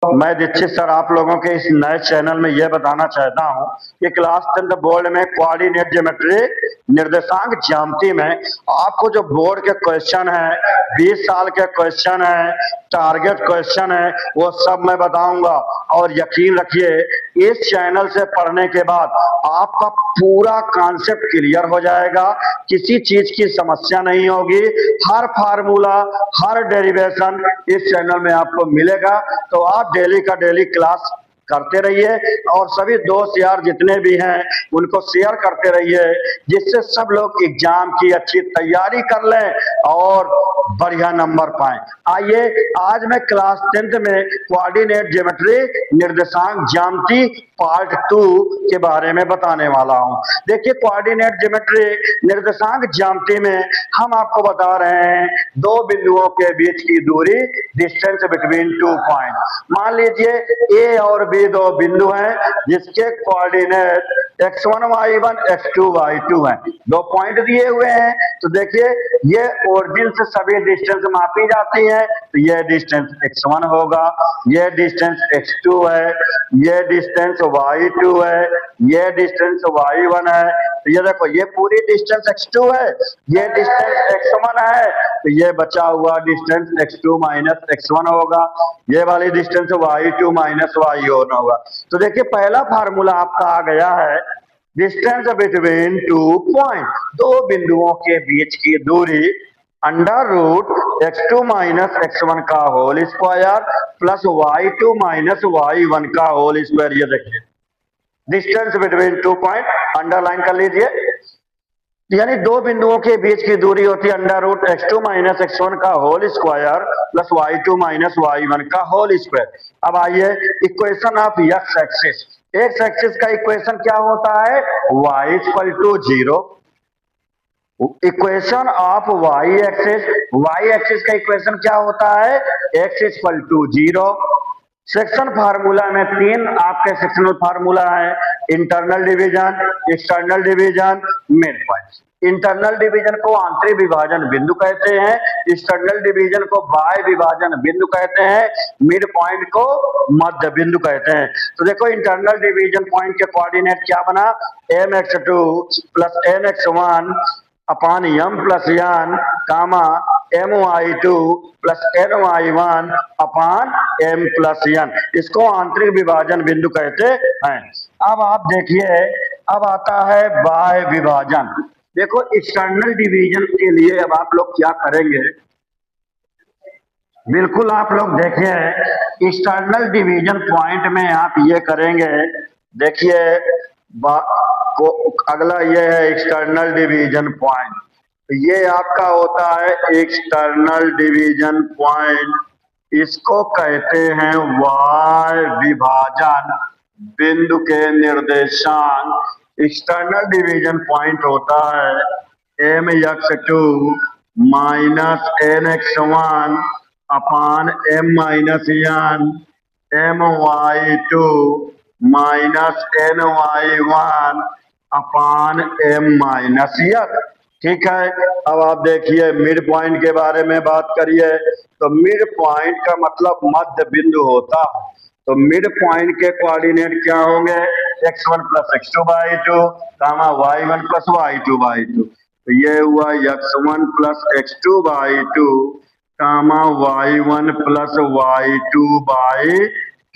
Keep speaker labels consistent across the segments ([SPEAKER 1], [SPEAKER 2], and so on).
[SPEAKER 1] मैं दीक्षित सर आप लोगों के इस नए चैनल में यह बताना चाहता हूं कि क्लास 10 बोर्ड में कोऑर्डिनेट ज्योमेट्री निर्देशांक ज्यामिति में आपको जो बोर्ड के क्वेश्चन है 20 साल के क्वेश्चन है, टारगेट क्वेश्चन है, वो सब मैं बताऊंगा। और यकीन रखिए इस चैनल से पढ़ने के बाद आपका पूरा कॉन्सेप्ट क्लियर हो जाएगा, किसी चीज की समस्या नहीं होगी। हर फार्मूला, हर डेरिवेशन इस चैनल में आपको मिलेगा। तो आप डेली का डेली क्लास करते रहिए और सभी दोस्त यार जितने भी हैं उनको शेयर करते रहिए, जिससे सब लोग एग्जाम की अच्छी तैयारी कर लें और बढ़िया नंबर पाएं। आइए आज मैं क्लास 10 में कोऑर्डिनेट ज्योमेट्री निर्देशांक ज्यामिति पार्ट 2 के बारे में बताने वाला हूं। देखिए कोऑर्डिनेट ज्योमेट्री निर्देशांक ज्यामिति में हम आपको बता रहे हैं दो बिंदुओं के बीच की दूरी, डिस्टेंस बिटवीन 2 पॉइंट। मान लीजिए ए और बी दो बिंदु हैं जिसके coordinate x1 y1 x2 y2 हैं। दो पॉइंट दिए हुए हैं तो देखिए ये ओरिजिन से सभी डिस्टेंस मापी जाती है, तो ये डिस्टेंस x1 होगा, ये डिस्टेंस x2 है, ये डिस्टेंस y2 है, ये डिस्टेंस y1 है। तो ये देखो ये पूरी डिस्टेंस x2 है, ये डिस्टेंस x1 है, तो ये बचा हुआ डिस्टेंस x2 माइनस x1 होगा, ये वाली डिस्टेंस y2 माइनस y1 होगा। तो देखिए पहला फार्मूला आपका आ गया है डिस्टेंस बिटवीन 2 पॉइंट, दो बिंदुओं के बीच की दूरी under root x2 minus x1 का whole square plus y2 minus y1 का होल स्क्वायर। ये देखिए डिस्टेंस बिटवीन 2 पॉइंट अंडरलाइन कर लीजिए, यानी दो बिंदुओं के बीच की दूरी होती है under root x2 minus x1 का whole square plus y2 minus y1 का होल स्क्वायर। अब आइए equation of x axis, x axis का इक्वेशन क्या होता है, y equal to 0। Equation of y axis का इक्वेशन क्या होता है, x equal to 0। Section formula में तीन आपके सेक्शनल फार्मूला है, internal division, external division, mid point. Internal division को आंतरिक विभाजन बिंदु कहते हैं, एक्सटर्नल डिवीजन को बाह्य विभाजन बिंदु कहते हैं, मिड पॉइंट को मध्य बिंदु कहते हैं। तो देखो इंटरनल डिवीजन पॉइंट के कोऑर्डिनेट क्या बना, mx2 plus nx1 upon m plus n कामा my2 plus ny1 upon m plus n, इसको आंतरिक विभाजन बिंदु कहते हैं। अब आप देखिए अब आता है बाह्य विभाजन। देखो एक्सटर्नल डिवीजन के लिए अब आप लोग क्या करेंगे, बिल्कुल आप लोग देखिए एक्सटर्नल डिवीजन पॉइंट में आप ये करेंगे। देखिए अगला ये है एक्सटर्नल डिवीजन पॉइंट, ये आपका होता है एक्सटर्नल डिवीजन पॉइंट, इसको कहते हैं वाय विभाजन बिंदु के निर्देशांक। एक्सटर्नल डिवीजन पॉइंट होता है mx2 minus nx1 upon m minus n, my2 minus ny1 upon m minus n। ठीक है, अब आप देखिए मिड पॉइंट के बारे में बात करिए तो मिड पॉइंट का मतलब मध्य बिंदु होता है। तो मिड पॉइंट के कोऑर्डिनेट क्या होंगे, x1 plus x2 by 2 comma y1 plus y2 by 2। तो ये हुआ x1 plus x2 by 2 comma y1 plus y2 by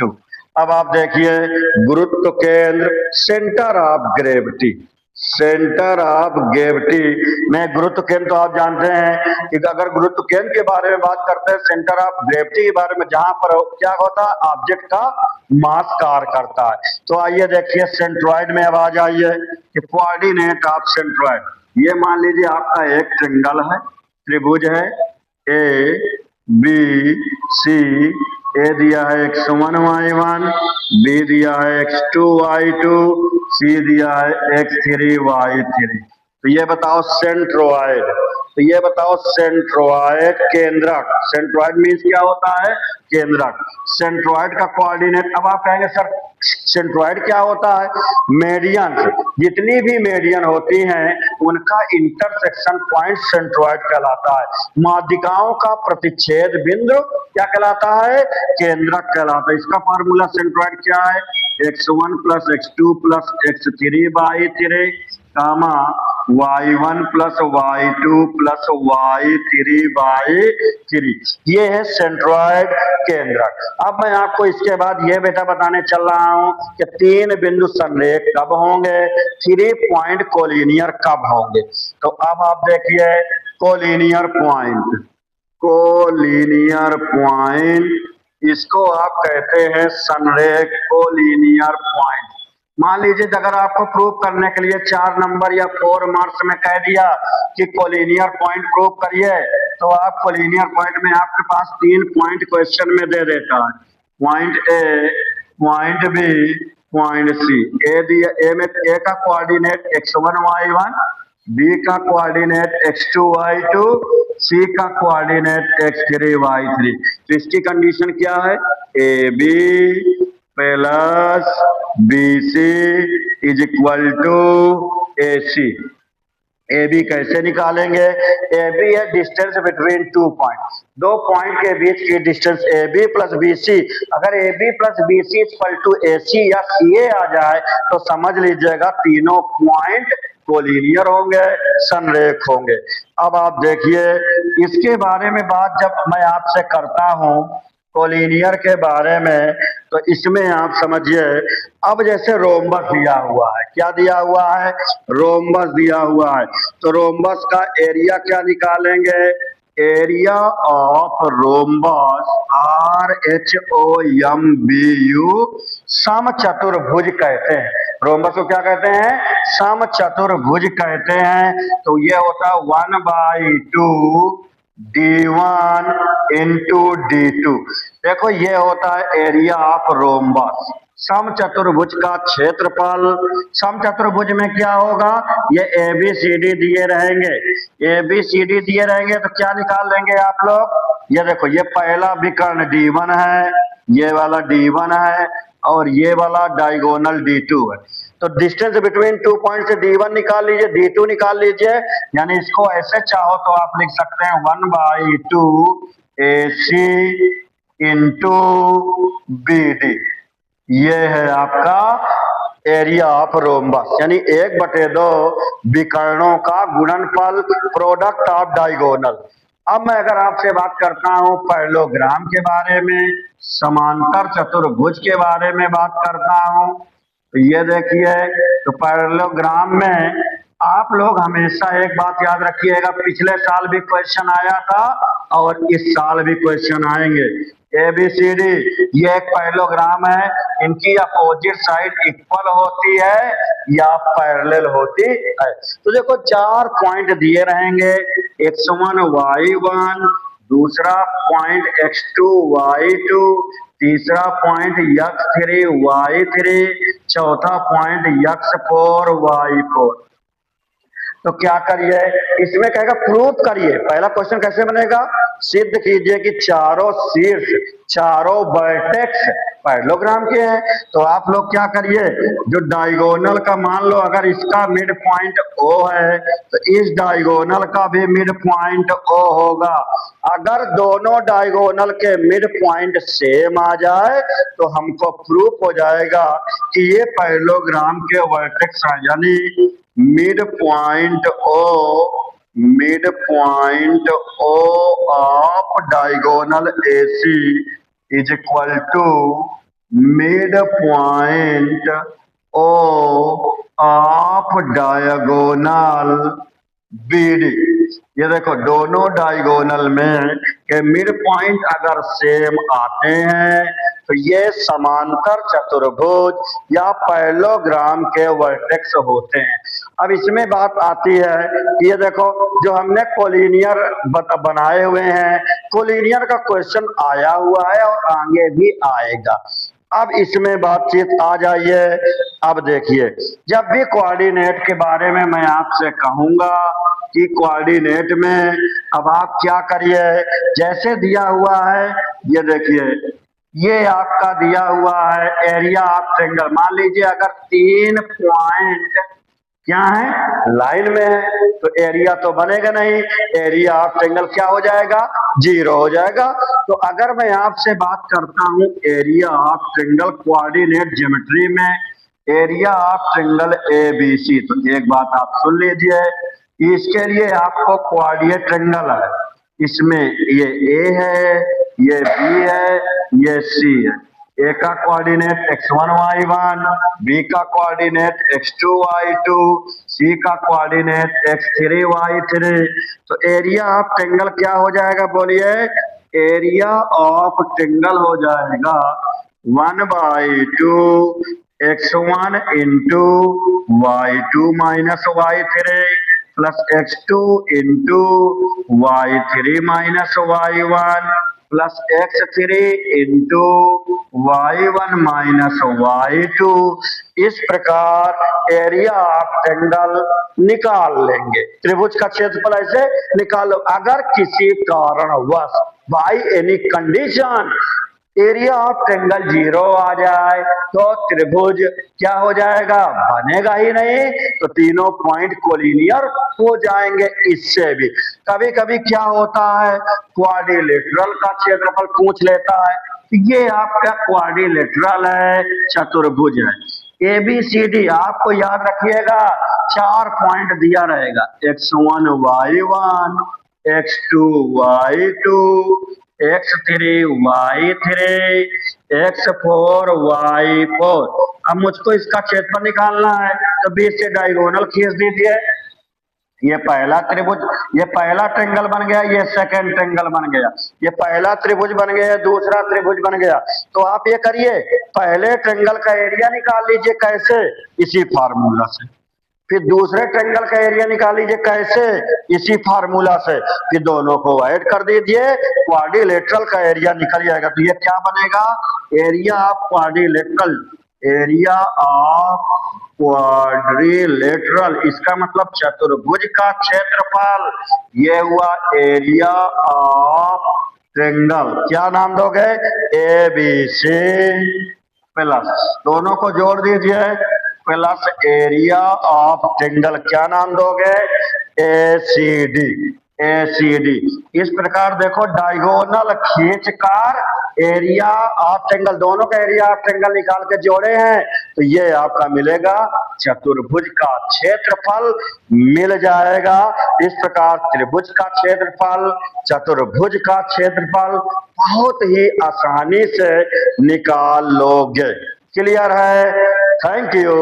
[SPEAKER 1] 2। अब आप देखिए गुरुत्व केंद्र, centre of gravity, centre of gravity में गुरुत्व केंद्र तो आप जानते हैं कि अगर गुरुत्व केंद्र के बारे में बात करते हैं, सेंटर ऑफ ग्रेविटी के बारे में, जहां पर क्या होता है ऑब्जेक्ट का मास कार्य करता है। तो आइए देखिए सेंट्रॉइड में अब आ जाइए कि कोऑर्डिनेट ऑफ सेंट्रॉइड, ये मान लीजिए आपका एक ट्रायंगल है, त्रिभुज है, ए बी सी, ए दिया है x1 y1, बी दिया है x2 y2, सी दिया है x3 y3। तो ये बताओ सेंट्रोइड, तो ये बताओ सेंट्रोइड केंद्रक, सेंट्रोइड मीन्स क्या होता है, केंद्रक। सेंट्रोइड का कोऑर्डिनेट, अब आप कहेंगे सर सेंट्रॉइड क्या होता है? मेडियन, जितनी भी मेडियन होती हैं उनका इंटरसेक्शन पॉइंट सेंट्रॉइड कहलाता है। माध्यिकाओं का प्रतिच्छेद बिंदु क्या कहलाता है? केंद्रक कहलाता है। इसका फार्मूला सेंट्रॉइड क्या है? x1 plus x2 plus x3 by 3 comma y1 plus y2 plus y3 by 3, ये है सेंट्रॉइड केंद्रक। अब मैं आपको इसके बाद ये बेटा बताने चल रहा हूं कि 3 बिंदु संरेख कब होंगे, 3 पॉइंट कोलिनियर कब होंगे। तो अब आप देखिए कोलिनियर पॉइंट, कोलिनियर पॉइंट इसको आप कहते हैं संरेख कोलिनियर पॉइंट। मान लीजिए अगर आपको प्रूव करने के लिए 4 नंबर या 4 मार्क्स में कह दिया कि कोलिनियर पॉइंट प्रूव करिए, तो आप कोलिनियर पॉइंट में आपके पास 3 पॉइंट क्वेश्चन में दे देता है, point A, point B, point C. A में ए का कोऑर्डिनेट x1 y1, बी का कोऑर्डिनेट x2 y2, सी का कोऑर्डिनेट x3 y3। तो इसकी कंडीशन क्या है? A B plus B C is equal to A C. A B कैसे निकालेंगे? ए बी है डिस्टेंस बिटवीन 2 पॉइंट, 2 पॉइंट के बीच की distance A B plus B C. अगर A B plus B C equal to A सी या सी ए आ जाए तो समझ लीजिएगा तीनों पॉइंट कोलिनियर होंगे, संरेख होंगे। अब आप देखिए इसके बारे में बात जब मैं आपसे करता हूं कोलिनियर के बारे में, तो इसमें आप समझिए अब जैसे रोम्बस दिया हुआ है, क्या दिया हुआ है? रोम्बस दिया हुआ है। तो रोम्बस का एरिया क्या निकालेंगे? एरिया ऑफ रोम्बस RHOMBU समचतुर्भुज कहते हैं। रोम्बस को क्या कहते हैं? समचतुर्भुज कहते हैं। तो ये होता है 1/2 D1 इंटू D2। देखो ये होता है एरिया ऑफ रोम्बस, समचतुर्भुज का क्षेत्रफल। समचतुर्भुज में क्या होगा? ये ABCD दिए रहेंगे, ABCD दिए रहेंगे तो क्या निकाल लेंगे आप लोग? ये देखो ये पहला विकर्ण D1 है, ये वाला D1 है और ये वाला डायगोनल D2 है। तो डिस्टेंस बिटवीन 2 पॉइंट से D1 निकाल लीजिए, D2 निकाल लीजिए, यानी इसको ऐसे चाहो तो आप लिख सकते हैं 1/2 AC इंटू BD। ये है आपका एरिया ऑफ रोम्बस, यानी 1/2 विकर्णों का गुणनफल, प्रोडक्ट ऑफ डायगोनल। अब मैं अगर आपसे बात करता हूं पैरेललोग्राम के बारे में, समांतर चतुर्भुज के बारे में बात करता हूं, तो ये देखिए तो पैरेललोग्राम में आप लोग हमेशा एक बात याद रखिएगा, पिछले साल भी क्वेश्चन आया था और इस साल भी क्वेश्चन आएंगे। ABCD ये एक पैरेललोग्राम है, इनकी अपोजिट साइड इक्वल होती है या पैरेलल होती है। तो देखो 4 पॉइंट दिए रहेंगे, x1 y1, दूसरा पॉइंट x2 y2, तीसरा पॉइंट x3 y3, चौथा पॉइंट x4 y4। तो क्या करिए इसमें कहेगा प्रूव करिए। पहला क्वेश्चन कैसे बनेगा? सिद्ध कीजिए कि चारों शीर्ष, चारों वर्टेक्स पैरेललोग्राम के हैं। तो आप लोग क्या करिए, जो डायगोनल का मान लो अगर इसका मिड पॉइंट O है तो इस डायगोनल का भी मिड पॉइंट O होगा। अगर दोनों डायगोनल के मिड पॉइंट सेम आ जाए तो हमको प्रूफ हो जाएगा कि ये पैरेललोग्राम के वर्टेक्स हैं, यानी mid point O of diagonal AC is equal to mid point O of diagonal BD। ये देखो दोनों डायगोनल में के मिड पॉइंट अगर सेम आते हैं तो ये समांतर चतुर्भुज या पैरेललोग्राम के वर्टेक्स होते हैं। अब इसमें बात आती है कि ये देखो जो हमने कोलिनियर बनाए हुए हैं, कोलिनियर का क्वेश्चन आया हुआ है और आगे भी आएगा। अब इसमें बातचीत आ जाइए। अब देखिए जब भी कोऑर्डिनेट के बारे में मैं आपसे कहूंगा कि कोऑर्डिनेट में अब आप क्या करिए, जैसे दिया हुआ है ये देखिए ये आपका दिया हुआ है एरिया ऑफ ट्रायंगल। मान लीजिए अगर 3 पॉइंट क्या है लाइन में है तो एरिया तो बनेगा नहीं, एरिया ऑफ ट्रायंगल क्या हो जाएगा, 0 हो जाएगा। तो अगर मैं आपसे बात करता हूं area of triangle coordinate geometry में, एरिया ऑफ ट्रायंगल ABC, तो एक बात आप सुन लीजिए, इसके लिए आपको कोऑर्डिनेट ट्रायंगल है, इसमें ये A है, ये B है, ये C है। ए का कोऑर्डिनेट x1 y1, बी का कोऑर्डिनेट x2 y2, सी का कोऑर्डिनेट x3 y3। तो एरिया ऑफ ट्रायंगल क्या हो जाएगा बोलिए, एरिया ऑफ ट्रायंगल हो जाएगा 1/2 x1 into y2 minus y3 plus x2 into y3 minus y1 plus x3 into y1 minus y2। इस प्रकार एरिया ऑफ ट्रायंगल निकाल लेंगे। त्रिभुज का क्षेत्रफल ऐसे निकालो। अगर किसी कारणवश by any condition area of triangle 0 आ जाए तो त्रिभुज क्या हो जाएगा, बनेगा ही नहीं, तो तीनों पॉइंट कोलिनियर हो जाएंगे। इससे भी कभी कभी क्या होता है, क्वाड्रिलेटरल का क्षेत्रफल पूछ लेता है। ये आपका क्वाड्रिलेटरल है, चतुर्भुज है। ABCD आपको याद रखिएगा, 4 पॉइंट दिया रहेगा, x1 y1, x2 y2, x3 y3, x4 y4। अब मुझको इसका क्षेत्रफल निकालना है तो बीच से डायगोनल खींच दीजिए। ये पहला त्रिभुज, ये पहला ट्रायंगल बन गया, ये सेकंड ट्रायंगल बन गया, ये पहला त्रिभुज बन गया, दूसरा त्रिभुज बन गया। तो आप ये करिए, पहले ट्रायंगल का एरिया निकाल लीजिए, कैसे, इसी फार्मूला से। फिर दूसरे ट्रायंगल का एरिया निकाल लीजिए, कैसे, इसी फार्मूला से। फिर दोनों को ऐड कर दीजिए, क्वाड्रिलेटरल का एरिया निकल जाएगा। तो ये क्या बनेगा, area of quadrilateral, area of quadrilateral, इसका मतलब चतुर्भुज का क्षेत्रफल। ये हुआ एरिया ऑफ ट्रायंगल, क्या नाम दोगे, ABC प्लस, दोनों को जोड़ दीजिए, प्लस एरिया ऑफ ट्रायंगल, क्या नाम दोगे, ACD। इस प्रकार देखो डायगोनल खींचकर एरिया ऑफ ट्रायंगल, दोनों का एरिया ऑफ ट्रायंगल निकाल के जोड़े हैं, तो ये आपका मिलेगा चतुर्भुज का क्षेत्रफल मिल जाएगा। इस प्रकार त्रिभुज का क्षेत्रफल, चतुर्भुज का क्षेत्रफल बहुत ही आसानी से निकाल लोगे। क्लियर है? Thank you.